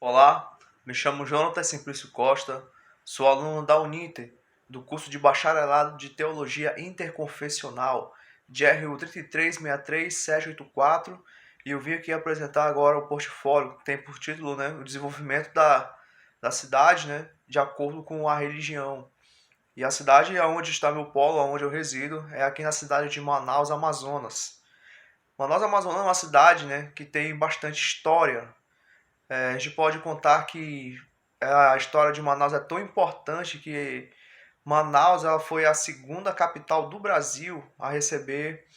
Olá, me chamo Jonathan Simplício Costa, sou aluno da Uninter, do curso de Bacharelado de Teologia Interconfessional, de RU 3363784, e eu vim aqui apresentar agora o portfólio, que tem por título, o desenvolvimento da cidade, de acordo com a religião. E a cidade onde está meu polo, onde eu resido, é aqui na cidade de Manaus, Amazonas. Manaus, Amazonas é uma cidade, que tem bastante história. A gente pode contar que a história de Manaus é tão importante que Manaus ela foi a segunda capital do Brasil a receber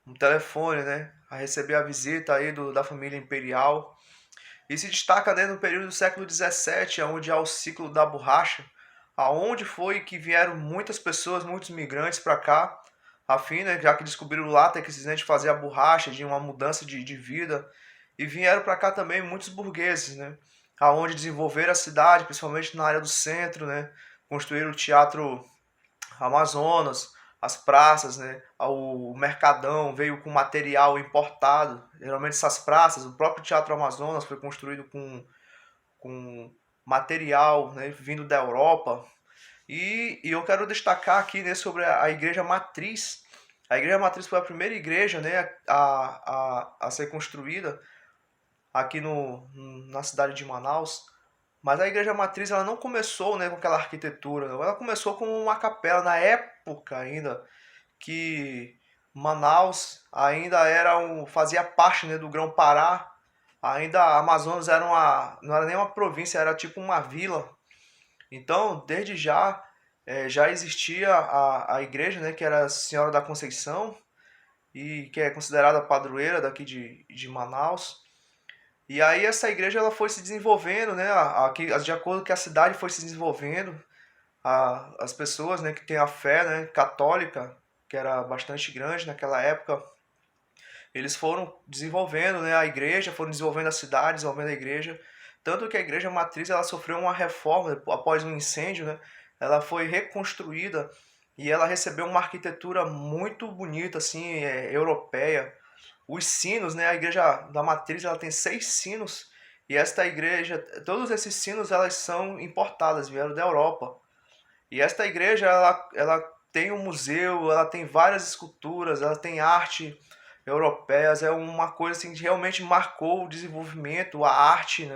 um telefone, a receber a visita aí da família imperial. E se destaca, no período do século XVII, onde há o ciclo da borracha, aonde foi que vieram muitas pessoas, muitos migrantes para cá, a fim, já que descobriram o látex, de fazer a borracha, de uma mudança de vida. E vieram para cá também muitos burgueses, aonde desenvolveram a cidade, principalmente na área do centro, construíram o Teatro Amazonas, as praças, o Mercadão veio com material importado. Geralmente essas praças, o próprio Teatro Amazonas foi construído com material, vindo da Europa. E eu quero destacar aqui, sobre a Igreja Matriz. A Igreja Matriz foi a primeira igreja, a ser construída aqui na cidade de Manaus. Mas a Igreja Matriz ela não começou, com aquela arquitetura, não. Ela começou como uma capela na época ainda que Manaus ainda fazia parte, do Grão-Pará. Ainda a Amazonas não era nem uma província, era tipo uma vila. Então, desde já já existia a igreja, que era a Senhora da Conceição e que é considerada padroeira daqui de Manaus. E aí essa igreja ela foi se desenvolvendo, de acordo com que a cidade foi se desenvolvendo, as pessoas, que têm a fé, católica, que era bastante grande naquela época, eles foram desenvolvendo, a igreja, foram desenvolvendo a cidade, desenvolvendo a igreja, tanto que a igreja matriz ela sofreu uma reforma após um incêndio, ela foi reconstruída e ela recebeu uma arquitetura muito bonita, assim, europeia. Os sinos, a igreja da matriz, ela tem 6 sinos. E esta igreja, todos esses sinos, elas são importadas, vieram da Europa. E esta igreja, ela tem um museu, ela tem várias esculturas, ela tem arte europeias. É uma coisa assim, que realmente marcou o desenvolvimento, a arte,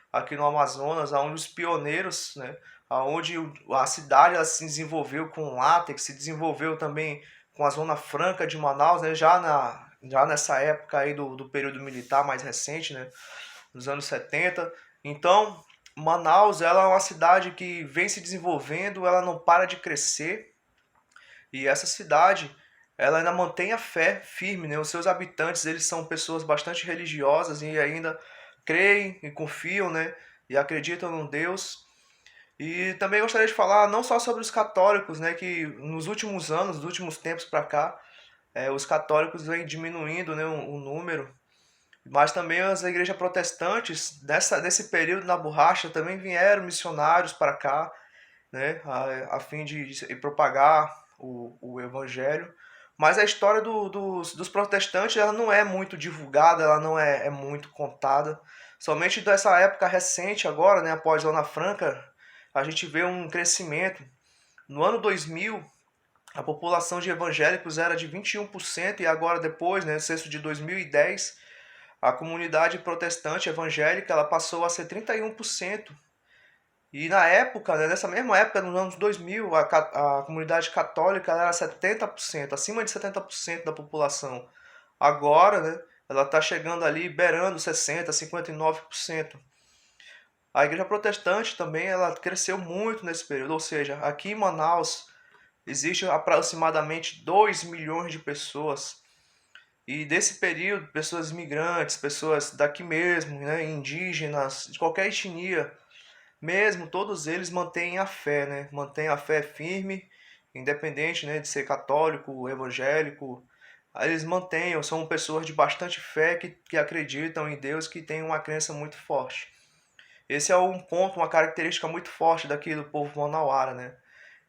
aqui no Amazonas, onde os pioneiros, onde a cidade ela se desenvolveu com látex, se desenvolveu também com a Zona Franca de Manaus, já nessa época aí do período militar mais recente, nos anos 70. Então, Manaus ela é uma cidade que vem se desenvolvendo, ela não para de crescer. E essa cidade, ela ainda mantém a fé firme, Os seus habitantes, eles são pessoas bastante religiosas e ainda creem e confiam, E acreditam no Deus. E também gostaria de falar não só sobre os católicos, que nos últimos anos, nos últimos tempos para cá, os católicos vêm diminuindo, o número, mas também as igrejas protestantes, nesse período na borracha, também vieram missionários para cá, a fim de propagar o evangelho. Mas a história dos protestantes ela não é muito divulgada, ela não é muito contada. Somente dessa época recente agora, após Zona Franca, a gente vê um crescimento. No ano 2000, a população de evangélicos era de 21% e agora depois, censo de 2010, a comunidade protestante evangélica ela passou a ser 31%. E na época, nessa mesma época, nos anos 2000, a comunidade católica ela era 70%, acima de 70% da população. Agora, ela está chegando ali, beirando 60%, 59%. A igreja protestante também ela cresceu muito nesse período, ou seja, aqui em Manaus existe aproximadamente 2 milhões de pessoas. E desse período, pessoas imigrantes, pessoas daqui mesmo, indígenas, de qualquer etnia, mesmo todos eles mantêm a fé, Mantêm a fé firme, independente, de ser católico, evangélico. Eles mantêm, são pessoas de bastante fé que acreditam em Deus, que têm uma crença muito forte. Esse é um ponto, uma característica muito forte daqui do povo manauara,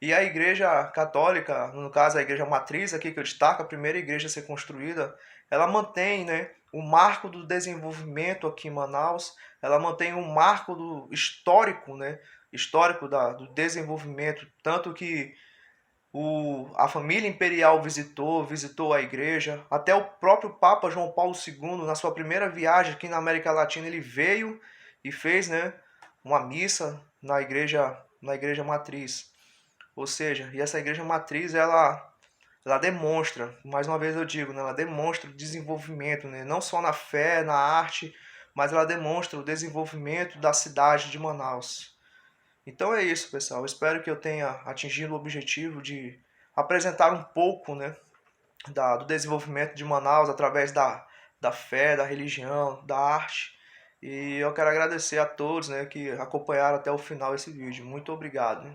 E a igreja católica, no caso a igreja matriz aqui que eu destaco, a primeira igreja a ser construída, ela mantém, né, o marco do desenvolvimento aqui em Manaus, ela mantém o marco do histórico, né, histórico do desenvolvimento, tanto que a família imperial visitou a igreja, até o próprio Papa João Paulo II, na sua primeira viagem aqui na América Latina, ele veio e fez, né, uma missa na igreja matriz. Ou seja, e essa igreja matriz, ela demonstra, mais uma vez eu digo, né, ela demonstra o desenvolvimento, né, não só na fé, na arte, mas ela demonstra o desenvolvimento da cidade de Manaus. Então é isso, pessoal. Espero que eu tenha atingido o objetivo de apresentar um pouco, né, do desenvolvimento de Manaus através da fé, da religião, da arte. E eu quero agradecer a todos, né, que acompanharam até o final esse vídeo. Muito obrigado.